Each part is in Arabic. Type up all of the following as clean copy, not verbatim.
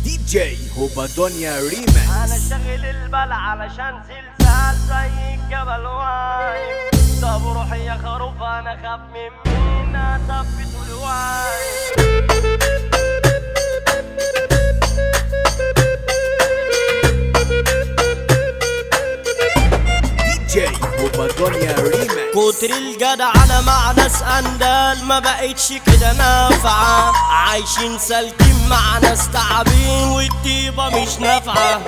دي جي هوبا دنيا ريماكس. انا شغل البال علشان زلزال زي الجبل واعي. طب روحي يا خروف انا خاف من مين اثبت الوعي. كتر الجدع انا مع ناس اندال ما بقتش كده نافعة. عايشين سالكين مع ناس تعبين والطيبة مش نافعة.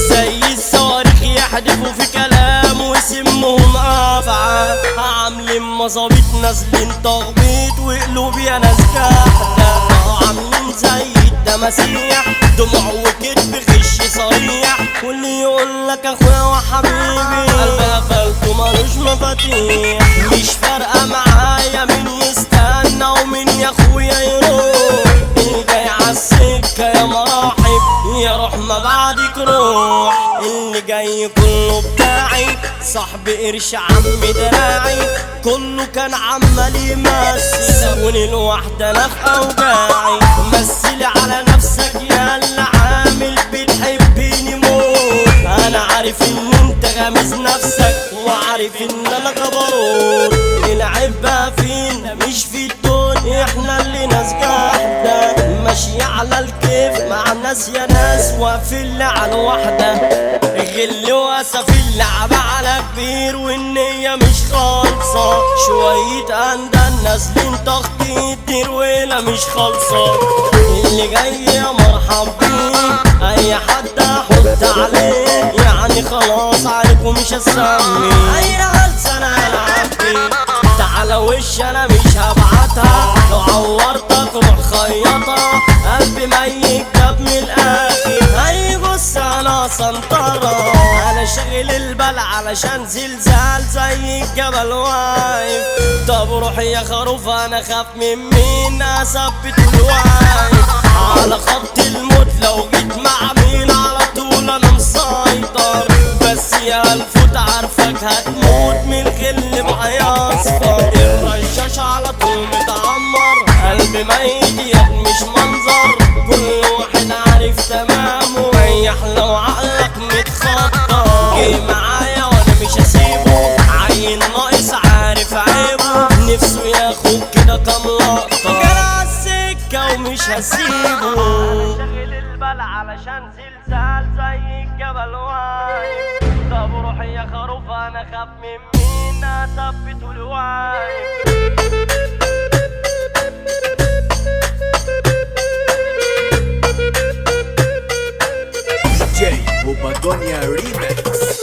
زي الصواريخ يحدفوا في كلام وسمهم قافعة. عاملين مظابيط نازلين تخبيط وقلوب يا ناس جاحدة. عاملين زي التماسيح دموع وكدب غش صريح. واللي يقولك اخويا وحبيبي قلبي قفلته مالوش مفاتيح. مش فارقة معايا مين يستنى ومين يا اخويا يروح. اللي جاي عالسكة يا مراحب يا روح ما بعدك روح. اللي جاي كله بتاعي صاحبي قرش عم دراعي. كله كان عمال يمثل سابوني لوحدي انا في اوجاعي. مثلي على نفسك يا اللي عامل بتحبيني موت. انا عارف ان انت غامز نفسك وعارف ان انا جبروت. العيب فينا مش في الدون احنا اللي ناس جاحدة. ماشي على الكيف مع ناس يا ناس واقفين على واحدة. غل واسف اللعبة على كبير والنية مش خالصة. شوية اندال نازلين تخطيط ترويلة مش خالصة. اللي جاي يا مرحب بيه اي حد احط عليه. يعني خلاص عليكم مش هسمي اي غلسة انا هلعب بيه. تعالى وش انا مش هبعتها. لو عورتك روح خيطها. قلبي ميت جاب من الاخر اي بص انا سنطرة. انا شاغل البال علشان زلزال زي الجبل واقف. طب روحي يا خروف انا خاف من مين اثبت الوعي. على خط الموت لو جيت مع مين على طول انا مسيطر. بس يا الفوت عارفك هتموت من الغل معايا اصفر. الرشاش على طول متعمر قلبي ميت يا مش منظر. كل واحد عارف تمامه ريح لو عقلك متخطر. جه معايا وانا مش هسيبه عين ناقص عارف عيبه. نفسه ياخد كده كام لقطة جرى عالسكة ومش هسيبه. انا شاغل البال علشان زلزال زي الجبل واعي. طب روحي يا خروف انا خاف من مين اثبت الوعي. دي جي هوبا دنيا ريماكس.